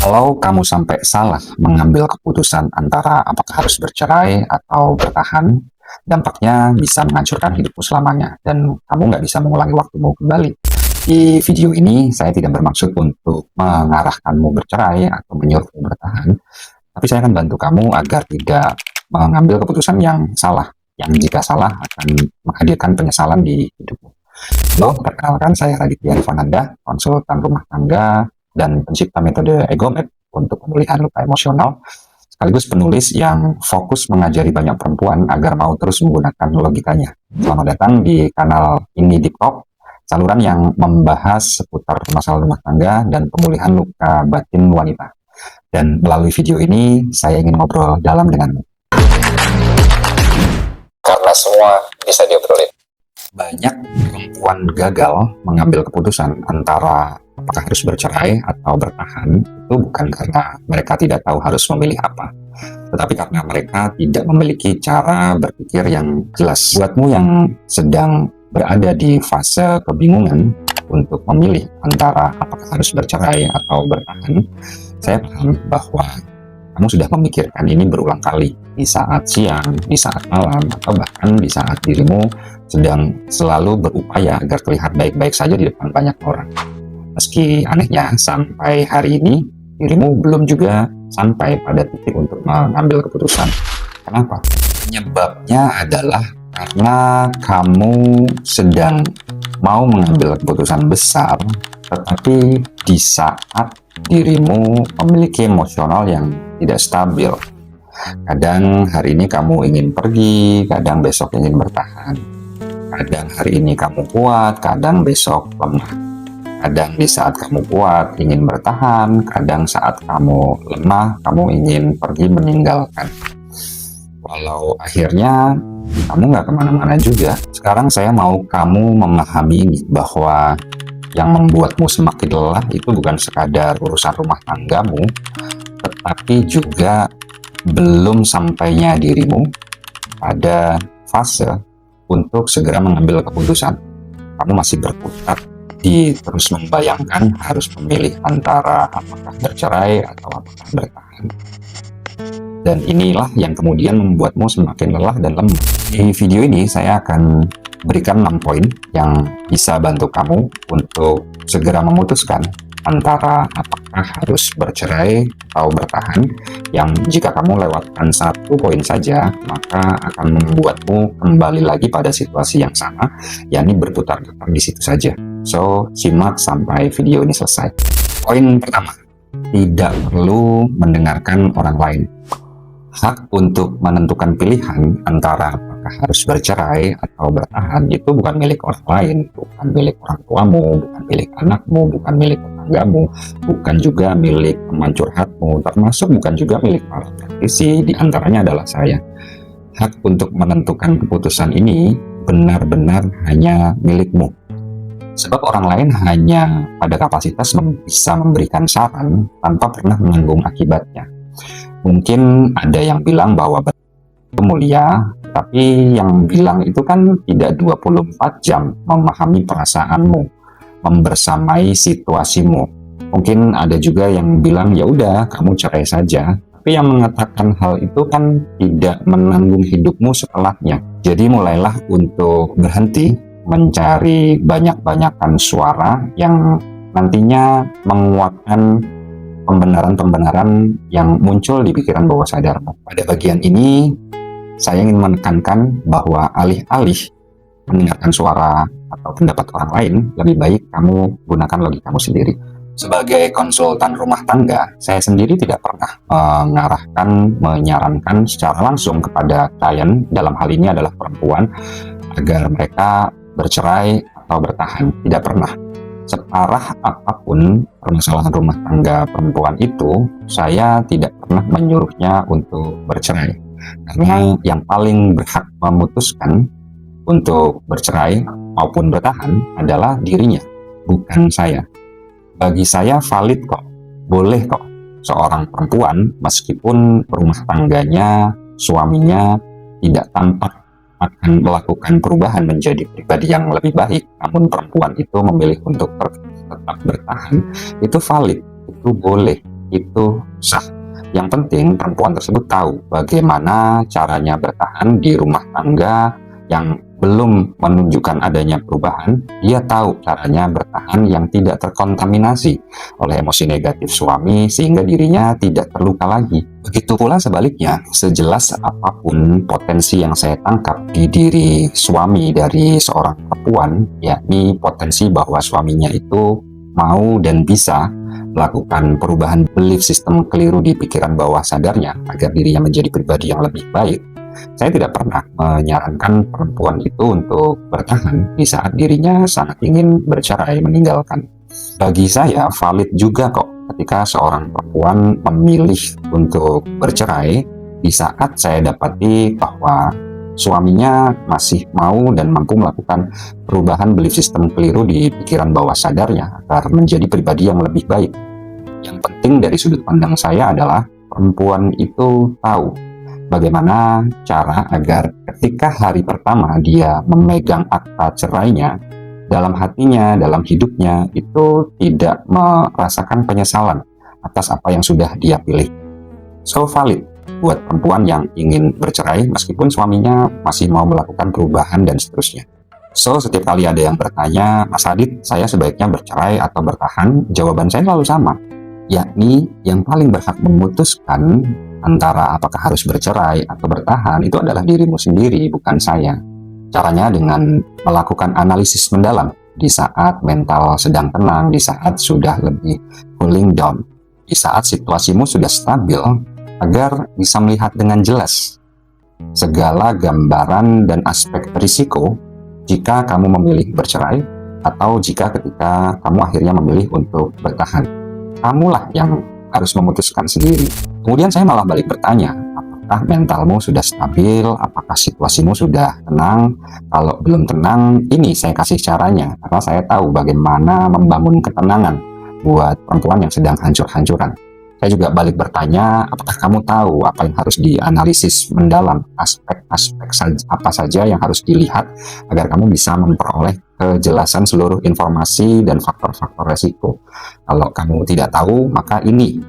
Kalau kamu sampai salah mengambil keputusan antara apakah harus bercerai atau bertahan, dampaknya bisa menghancurkan hidupmu selamanya, dan kamu nggak bisa mengulangi waktumu kembali. Di video ini, saya tidak bermaksud untuk mengarahkanmu bercerai atau menyuruhmu bertahan, tapi saya akan bantu kamu agar tidak mengambil keputusan yang salah, yang jika salah akan menghadirkan penyesalan di hidupmu. Halo, perkenalkan saya Raditya Rifananda, konsultan rumah tangga dan pencipta metode EgoMap untuk pemulihan luka emosional, sekaligus penulis yang fokus mengajari banyak perempuan agar mau terus menggunakan logikanya. Selamat datang di kanal ini Deep Talk, saluran yang membahas seputar permasalahan rumah tangga dan pemulihan luka batin wanita. Dan melalui video ini, saya ingin ngobrol dalam denganmu. Karena semua bisa diobrolin. Banyak perempuan gagal mengambil keputusan antara apakah harus bercerai atau bertahan itu bukan karena mereka tidak tahu harus memilih apa, tetapi karena mereka tidak memiliki cara berpikir yang jelas. Buatmu yang sedang berada di fase kebingungan untuk memilih antara apakah harus bercerai atau bertahan, saya paham bahwa kamu sudah memikirkan ini berulang kali di saat siang, di saat malam, atau bahkan di saat dirimu sedang selalu berupaya agar terlihat baik-baik saja di depan banyak orang. Meski anehnya, sampai hari ini dirimu belum juga sampai pada titik untuk mengambil keputusan. Kenapa? Penyebabnya adalah karena kamu sedang mau mengambil keputusan besar, tetapi di saat dirimu memiliki emosional yang tidak stabil. Kadang hari ini kamu ingin pergi, kadang besok ingin bertahan. Kadang hari ini kamu kuat, kadang besok lemah. Kadang di saat kamu kuat ingin bertahan, kadang saat kamu lemah kamu ingin pergi meninggalkan. Walau akhirnya kamu nggak kemana-mana juga. Sekarang saya mau kamu memahami ini, bahwa yang membuatmu semakin lelah itu bukan sekadar urusan rumah tanggamu, tetapi juga belum sampainya dirimu pada fase untuk segera mengambil keputusan. Kamu masih berkutat di terus membayangkan harus memilih antara apakah bercerai atau apakah bertahan. Dan inilah yang kemudian membuatmu semakin lelah dan lemah. Di video ini saya akan berikan 6 poin yang bisa bantu kamu untuk segera memutuskan antara apakah harus bercerai atau bertahan, yang jika kamu lewatkan 1 poin saja maka akan membuatmu kembali lagi pada situasi yang sama, yakni berputar-putar di situ saja. So, simak sampai video ini selesai. Poin pertama, tidak perlu mendengarkan orang lain. Hak untuk menentukan pilihan antara apakah harus bercerai atau bertahan itu bukan milik orang lain, bukan milik orang tuamu, bukan milik anakmu, bukan milik tetanggamu, bukan juga milik teman curhatmu, termasuk bukan juga milik para praktisi, di antaranya adalah saya. Hak untuk menentukan keputusan ini benar-benar hanya milikmu. Sebab orang lain hanya pada kapasitas bisa memberikan saran tanpa pernah menanggung akibatnya. Mungkin ada yang bilang bahwa itu mulia, tapi yang bilang itu kan tidak 24 jam memahami perasaanmu, membersamai situasimu. Mungkin ada juga yang bilang ya udah kamu cerai saja, tapi yang mengatakan hal itu kan tidak menanggung hidupmu setelahnya. Jadi mulailah untuk berhenti mencari banyak-banyakan suara yang nantinya menguatkan pembenaran-pembenaran yang muncul di pikiran bawah sadarmu. Pada bagian ini, saya ingin menekankan bahwa alih-alih mendengarkan suara atau pendapat orang lain, lebih baik kamu gunakan logikamu sendiri. Sebagai konsultan rumah tangga, saya sendiri tidak pernah menyarankan secara langsung kepada klien, dalam hal ini adalah perempuan, agar mereka bercerai atau bertahan. Tidak pernah. Separah apapun permasalahan rumah tangga perempuan itu, saya tidak pernah menyuruhnya untuk bercerai. Karena yang paling berhak memutuskan untuk bercerai maupun bertahan adalah dirinya, bukan saya. Bagi saya valid kok, boleh kok seorang perempuan meskipun rumah tangganya, suaminya tidak tampak akan melakukan perubahan menjadi pribadi yang lebih baik, namun perempuan itu memilih untuk tetap bertahan, itu valid, itu boleh. itu sah. Yang penting perempuan tersebut tahu bagaimana caranya bertahan di rumah tangga yang belum menunjukkan adanya perubahan. Dia tahu caranya bertahan yang tidak terkontaminasi oleh emosi negatif suami sehingga dirinya tidak terluka lagi. Begitu pula sebaliknya, sejelas apapun potensi yang saya tangkap di diri suami dari seorang perempuan, yakni potensi bahwa suaminya itu mau dan bisa melakukan perubahan belief system keliru di pikiran bawah sadarnya agar dirinya menjadi pribadi yang lebih baik, saya tidak pernah menyarankan perempuan itu untuk bertahan di saat dirinya sangat ingin bercerai meninggalkan. Bagi saya valid juga kok ketika seorang perempuan memilih untuk bercerai di saat saya dapati bahwa suaminya masih mau dan mampu melakukan perubahan belief system keliru di pikiran bawah sadarnya agar menjadi pribadi yang lebih baik. Yang penting dari sudut pandang saya adalah perempuan itu tahu bagaimana cara agar ketika hari pertama dia memegang akta cerainya, dalam hatinya, dalam hidupnya itu tidak merasakan penyesalan atas apa yang sudah dia pilih. So valid buat perempuan yang ingin bercerai meskipun suaminya masih mau melakukan perubahan dan seterusnya. So setiap kali ada yang bertanya, Mas Adit, saya sebaiknya bercerai atau bertahan? Jawaban saya selalu sama, yakni yang paling berhak memutuskan antara apakah harus bercerai atau bertahan itu adalah dirimu sendiri, bukan saya. Caranya dengan melakukan analisis mendalam di saat mental sedang tenang, di saat sudah lebih cooling down, di saat situasimu sudah stabil, agar bisa melihat dengan jelas segala gambaran dan aspek risiko jika kamu memilih bercerai atau jika ketika kamu akhirnya memilih untuk bertahan. Kamulah yang harus memutuskan sendiri. Kemudian saya malah balik bertanya, apakah mentalmu sudah stabil? Apakah situasimu sudah tenang? Kalau belum tenang, ini saya kasih caranya, karena saya tahu bagaimana membangun ketenangan buat perempuan yang sedang hancur-hancuran. Saya juga balik bertanya, apakah kamu tahu apa yang harus dianalisis mendalam, aspek-aspek apa saja yang harus dilihat agar kamu bisa memperoleh kejelasan seluruh informasi dan faktor-faktor resiko. Kalau kamu tidak tahu, maka ini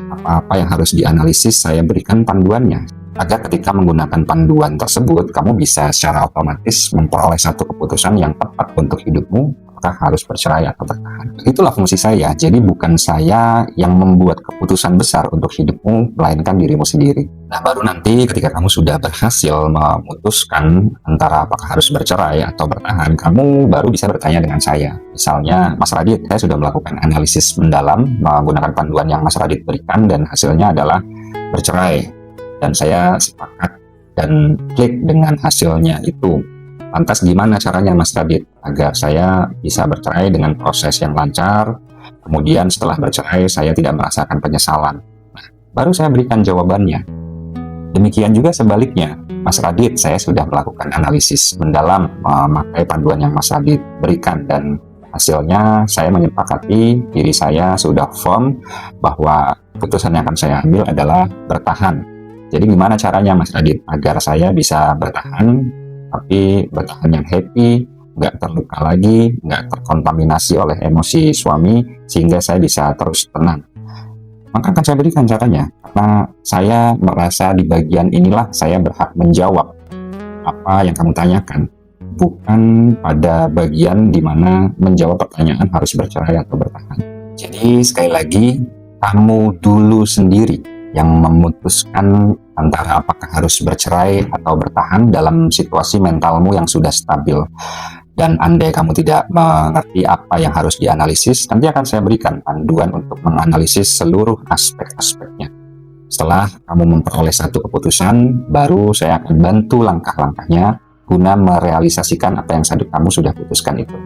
apa-apa yang harus dianalisis saya berikan panduannya, agar ketika menggunakan panduan tersebut kamu bisa secara otomatis memperoleh satu keputusan yang tepat untuk hidupmu, apakah harus bercerai atau bertahan. Itulah fungsi saya. Jadi bukan saya yang membuat keputusan besar untuk hidupmu, melainkan dirimu sendiri. Nah, baru nanti ketika kamu sudah berhasil memutuskan antara apakah harus bercerai atau bertahan, kamu baru bisa bertanya dengan saya. Misalnya, Mas Radit, saya sudah melakukan analisis mendalam menggunakan panduan yang Mas Radit berikan dan hasilnya adalah bercerai. Dan saya sepakat dan klik dengan hasilnya itu. Lantas gimana caranya Mas Radit agar saya bisa bercerai dengan proses yang lancar, kemudian setelah bercerai saya tidak merasakan penyesalan? Nah, baru saya berikan jawabannya. Demikian juga sebaliknya, Mas Radit, saya sudah melakukan analisis mendalam memakai panduan yang Mas Radit berikan dan hasilnya saya menyepakati diri saya sudah firm bahwa keputusan yang akan saya ambil adalah bertahan. Jadi gimana caranya Mas Radit agar saya bisa bertahan, tapi bertahan yang happy, nggak terluka lagi, nggak terkontaminasi oleh emosi suami, sehingga saya bisa terus tenang? Maka akan saya berikan caranya, karena saya merasa di bagian inilah saya berhak menjawab apa yang kamu tanyakan, bukan pada bagian di mana menjawab pertanyaan harus bercerai atau bertahan. Jadi sekali lagi, kamu dulu sendiri yang memutuskan antara apakah harus bercerai atau bertahan dalam situasi mentalmu yang sudah stabil. Dan andai kamu tidak mengerti apa yang harus dianalisis, nanti akan saya berikan panduan untuk menganalisis seluruh aspek-aspeknya. Setelah kamu memperoleh satu keputusan, baru saya akan bantu langkah-langkahnya guna merealisasikan apa yang kamu sudah putuskan itu.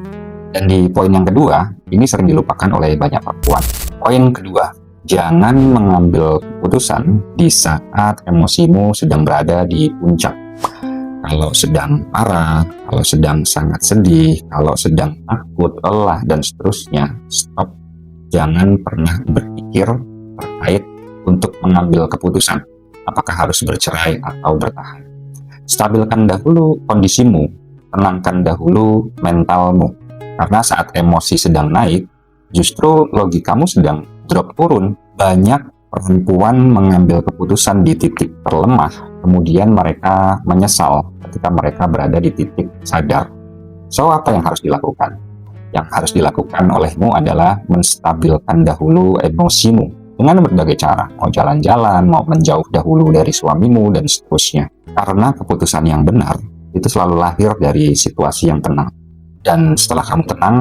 Dan di poin yang kedua, ini sering dilupakan oleh banyak perempuan. Poin kedua, jangan mengambil keputusan di saat emosimu sedang berada di puncak. Kalau sedang marah, kalau sedang sangat sedih, kalau sedang takut, lelah, dan seterusnya, stop. Jangan pernah berpikir terkait untuk mengambil keputusan apakah harus bercerai atau bertahan. Stabilkan dahulu kondisimu, tenangkan dahulu mentalmu. Karena saat emosi sedang naik, justru logikamu sedang drop turun, Banyak perempuan mengambil keputusan di titik terlemah, kemudian mereka menyesal ketika mereka berada di titik sadar. So, apa yang harus dilakukan? Yang harus dilakukan olehmu adalah menstabilkan dahulu emosimu dengan berbagai cara. Mau jalan-jalan, mau menjauh dahulu dari suamimu, dan seterusnya. Karena keputusan yang benar itu selalu lahir dari situasi yang tenang. Dan setelah kamu tenang,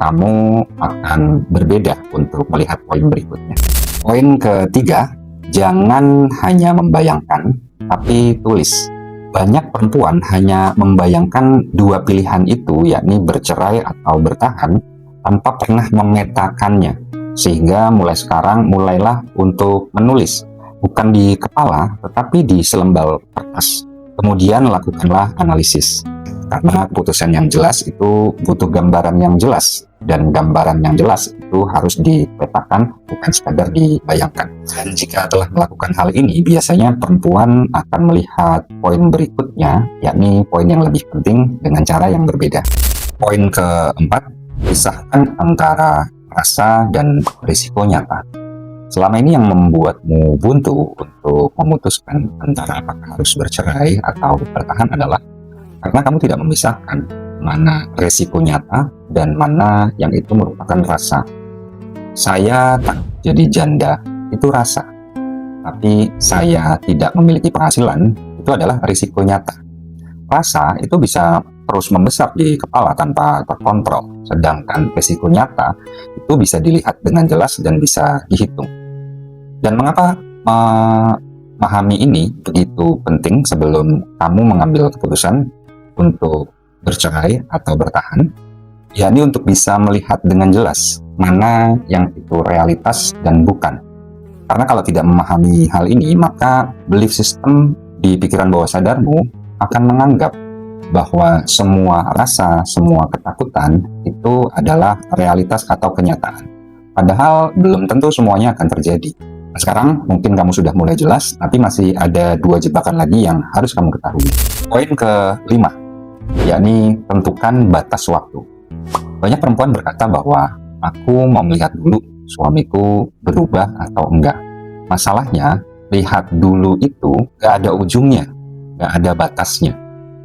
kamu akan berbeda untuk melihat poin berikutnya. Poin ketiga, jangan hanya membayangkan, tapi tulis. Banyak perempuan hanya membayangkan dua pilihan itu, yakni bercerai atau bertahan, tanpa pernah memetakannya. Sehingga mulai sekarang, mulailah untuk menulis. Bukan di kepala, tetapi di selembar kertas. Kemudian lakukanlah analisis. Karena keputusan yang jelas itu butuh gambaran yang jelas. Dan gambaran yang jelas itu harus dipetakan, bukan sekadar dibayangkan. Dan jika telah melakukan hal ini, biasanya perempuan akan melihat poin berikutnya, yakni poin yang lebih penting dengan cara yang berbeda. Poin keempat, pisahkan antara rasa dan risiko nyata. Selama ini yang membuatmu buntu untuk memutuskan antara apakah harus bercerai atau bertahan adalah karena kamu tidak memisahkan mana resiko nyata dan mana yang itu merupakan rasa. Saya tak jadi janda, itu rasa. Tapi saya tidak memiliki penghasilan, itu adalah risiko nyata. Rasa itu bisa terus membesar di kepala tanpa terkontrol, sedangkan risiko nyata itu bisa dilihat dengan jelas dan bisa dihitung. Dan mengapa memahami ini begitu penting sebelum kamu mengambil keputusan untuk bercerai atau bertahan, yakni untuk bisa melihat dengan jelas mana yang itu realitas dan bukan. Karena kalau tidak memahami hal ini, maka belief system di pikiran bawah sadarmu akan menganggap bahwa semua rasa, semua ketakutan itu adalah realitas atau kenyataan. Padahal belum tentu semuanya akan terjadi. Nah, sekarang mungkin kamu sudah mulai jelas, tapi masih ada 2 jebakan lagi yang harus kamu ketahui. Poin kelima, yakni tentukan batas waktu. Banyak perempuan berkata bahwa aku mau melihat dulu suamiku berubah atau enggak. Masalahnya, lihat dulu itu gak ada ujungnya, gak ada batasnya.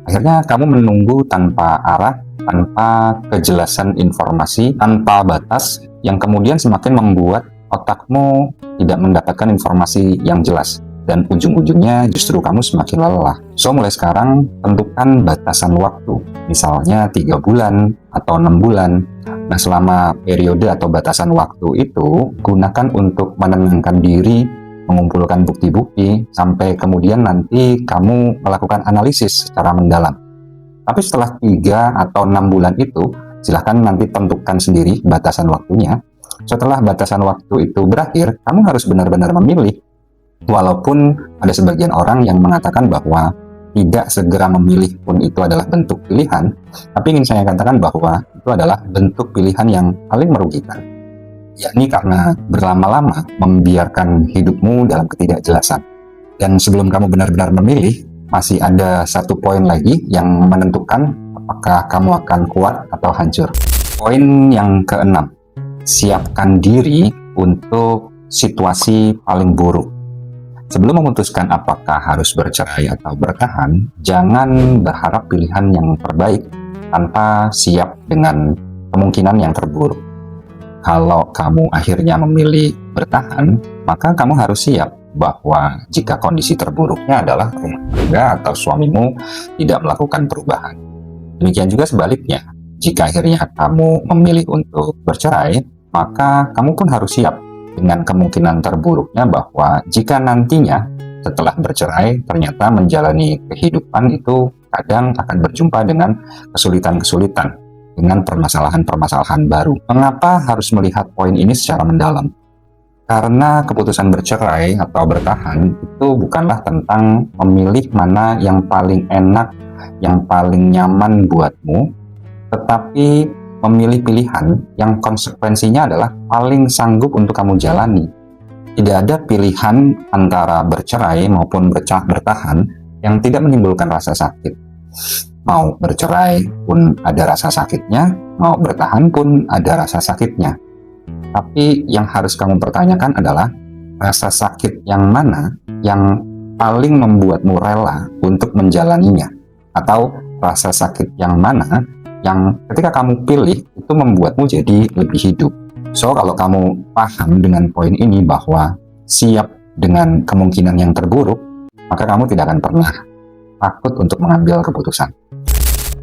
Akhirnya kamu menunggu tanpa arah, tanpa kejelasan informasi, tanpa batas, yang kemudian semakin membuat otakmu tidak mendapatkan informasi yang jelas. Dan ujung-ujungnya justru kamu semakin lelah. So, mulai sekarang tentukan batasan waktu. Misalnya 3 bulan atau 6 bulan. Nah, selama periode atau batasan waktu itu, gunakan untuk menenangkan diri, mengumpulkan bukti-bukti, sampai kemudian nanti kamu melakukan analisis secara mendalam. Tapi setelah 3 atau 6 bulan itu, silahkan nanti tentukan sendiri batasan waktunya. Setelah batasan waktu itu berakhir, kamu harus benar-benar memilih. Walaupun ada sebagian orang yang mengatakan bahwa tidak segera memilih pun itu adalah bentuk pilihan, tapi ingin saya katakan bahwa itu adalah bentuk pilihan yang paling merugikan, yakni karena berlama-lama membiarkan hidupmu dalam ketidakjelasan. Dan sebelum kamu benar-benar memilih, masih ada 1 poin lagi yang menentukan apakah kamu akan kuat atau hancur. Poin yang keenam, siapkan diri untuk situasi paling buruk. Sebelum memutuskan apakah harus bercerai atau bertahan, jangan berharap pilihan yang terbaik tanpa siap dengan kemungkinan yang terburuk. Kalau kamu akhirnya memilih bertahan, maka kamu harus siap bahwa jika kondisi terburuknya adalah rumah tangga atau suamimu tidak melakukan perubahan. Demikian juga sebaliknya, jika akhirnya kamu memilih untuk bercerai, maka kamu pun harus siap dengan kemungkinan terburuknya bahwa jika nantinya setelah bercerai ternyata menjalani kehidupan itu kadang akan berjumpa dengan kesulitan-kesulitan, dengan permasalahan-permasalahan baru. Mengapa harus melihat poin ini secara mendalam? Karena keputusan bercerai atau bertahan itu bukanlah tentang memilih mana yang paling enak, yang paling nyaman buatmu, tetapi memilih pilihan yang konsekuensinya adalah paling sanggup untuk kamu jalani. Tidak ada pilihan antara bercerai maupun bertahan yang tidak menimbulkan rasa sakit. Mau bercerai pun ada rasa sakitnya, mau bertahan pun ada rasa sakitnya. Tapi yang harus kamu pertanyakan adalah rasa sakit yang mana yang paling membuatmu rela untuk menjalaninya? Atau rasa sakit yang mana yang ketika kamu pilih itu membuatmu jadi lebih hidup? So, kalau kamu paham dengan poin ini bahwa siap dengan kemungkinan yang terburuk, maka kamu tidak akan pernah takut untuk mengambil keputusan.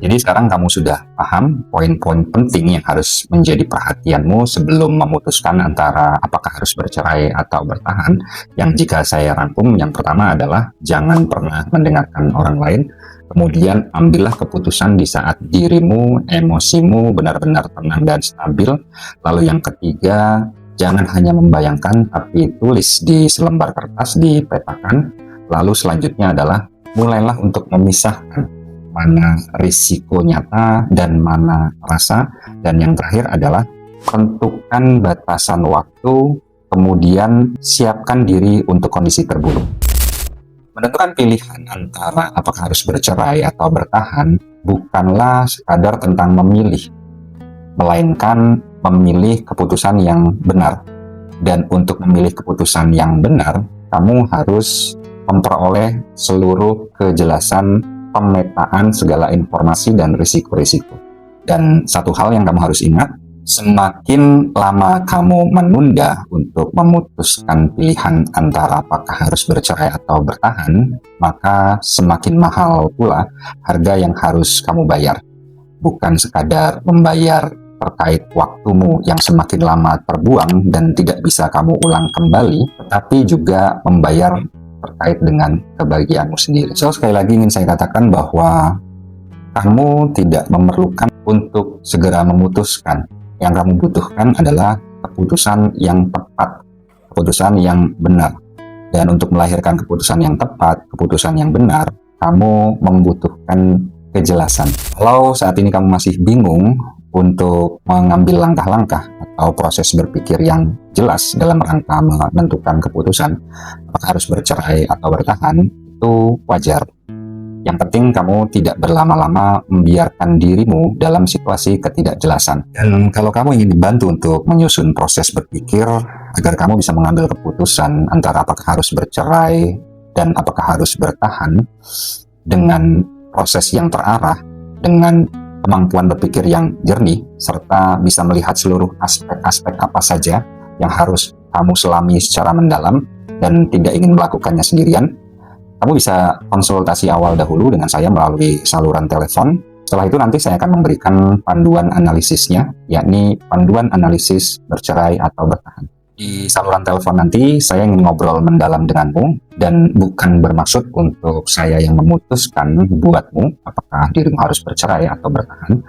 Jadi sekarang kamu sudah paham poin-poin penting yang harus menjadi perhatianmu sebelum memutuskan antara apakah harus bercerai atau bertahan. Yang jika saya rangkum, yang pertama adalah jangan pernah mendengarkan orang lain. Kemudian ambillah keputusan di saat dirimu, emosimu benar-benar tenang dan stabil. Lalu yang ketiga, jangan hanya membayangkan, tapi tulis di selembar kertas, dipetakan. Lalu selanjutnya adalah mulailah untuk memisahkan mana risiko nyata dan mana rasa. Dan yang terakhir adalah tentukan batasan waktu, kemudian siapkan diri untuk kondisi terburuk. Menentukan pilihan antara apakah harus bercerai atau bertahan bukanlah sekadar tentang memilih, melainkan memilih keputusan yang benar. Dan untuk memilih keputusan yang benar, kamu harus memperoleh seluruh kejelasan, pemetaan segala informasi dan risiko-risiko. Dan satu hal yang kamu harus ingat, semakin lama kamu menunda untuk memutuskan pilihan antara apakah harus bercerai atau bertahan, maka semakin mahal pula harga yang harus kamu bayar. Bukan sekadar membayar terkait waktumu yang semakin lama terbuang dan tidak bisa kamu ulang kembali, tetapi juga membayar terkait dengan kebahagiaanmu sendiri. So, sekali lagi ingin saya katakan bahwa kamu tidak memerlukan untuk segera memutuskan. Yang kamu butuhkan adalah keputusan yang tepat, keputusan yang benar. Dan untuk melahirkan keputusan yang tepat, keputusan yang benar, kamu membutuhkan kejelasan. Kalau saat ini kamu masih bingung untuk mengambil langkah-langkah atau proses berpikir yang jelas dalam rangka menentukan keputusan apakah harus bercerai atau bertahan, itu wajar. Yang penting kamu tidak berlama-lama membiarkan dirimu dalam situasi ketidakjelasan. Dan kalau kamu ingin dibantu untuk menyusun proses berpikir agar kamu bisa mengambil keputusan antara apakah harus bercerai dan apakah harus bertahan dengan proses yang terarah, dengan kemampuan berpikir yang jernih, serta bisa melihat seluruh aspek-aspek apa saja yang harus kamu selami secara mendalam dan tidak ingin melakukannya sendirian, kamu bisa konsultasi awal dahulu dengan saya melalui saluran telepon. Setelah itu nanti saya akan memberikan panduan analisisnya, yakni panduan analisis bercerai atau bertahan. Di saluran telepon nanti saya ingin ngobrol mendalam denganmu, dan bukan bermaksud untuk saya yang memutuskan buatmu apakah dirimu harus bercerai atau bertahan,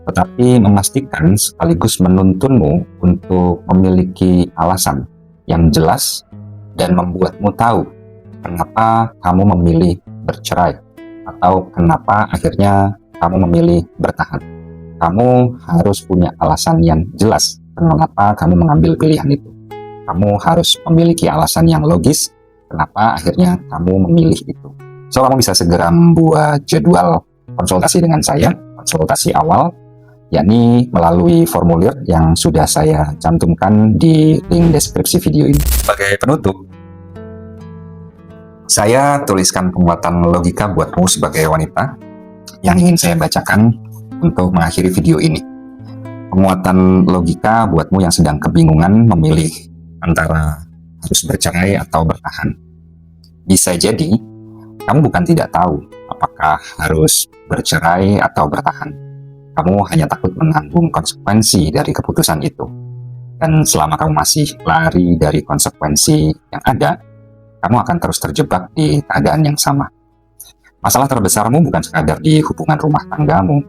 tetapi memastikan sekaligus menuntunmu untuk memiliki alasan yang jelas dan membuatmu tahu kenapa kamu memilih bercerai atau kenapa akhirnya kamu memilih bertahan. Kamu harus punya alasan yang jelas kenapa kamu mengambil pilihan itu. Kamu harus memiliki alasan yang logis kenapa akhirnya kamu memilih itu. So, kamu bisa segera membuat jadwal konsultasi dengan saya, konsultasi awal, yakni melalui formulir yang sudah saya cantumkan di link deskripsi video ini. Sebagai penutup, saya tuliskan penguatan logika buatmu sebagai wanita yang ingin saya bacakan untuk mengakhiri video ini. Penguatan logika buatmu yang sedang kebingungan memilih antara harus bercerai atau bertahan. Bisa jadi, kamu bukan tidak tahu apakah harus bercerai atau bertahan. Kamu hanya takut menanggung konsekuensi dari keputusan itu. Dan selama kamu masih lari dari konsekuensi yang ada, kamu akan terus terjebak di keadaan yang sama. Masalah terbesarmu bukan sekadar di hubungan rumah tanggamu,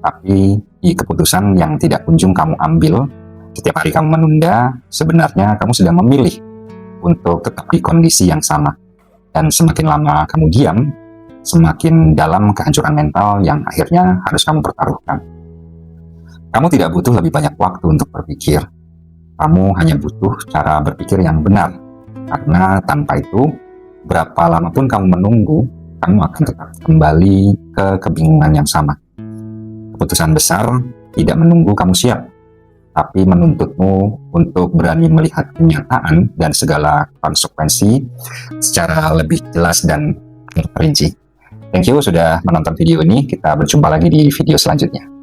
tapi di keputusan yang tidak kunjung kamu ambil. Setiap hari kamu menunda, sebenarnya kamu sedang memilih untuk tetap di kondisi yang sama. Dan semakin lama kamu diam, semakin dalam kehancuran mental yang akhirnya harus kamu pertaruhkan. Kamu tidak butuh lebih banyak waktu untuk berpikir. Kamu hanya butuh cara berpikir yang benar. Karena tanpa itu, berapa lama pun kamu menunggu, kamu akan tetap kembali ke kebingungan yang sama. Keputusan besar tidak menunggu kamu siap. tapi menuntutmu untuk berani melihat kenyataan dan segala konsekuensi secara lebih jelas dan terperinci. Thank you sudah menonton video ini. Kita berjumpa lagi di video selanjutnya.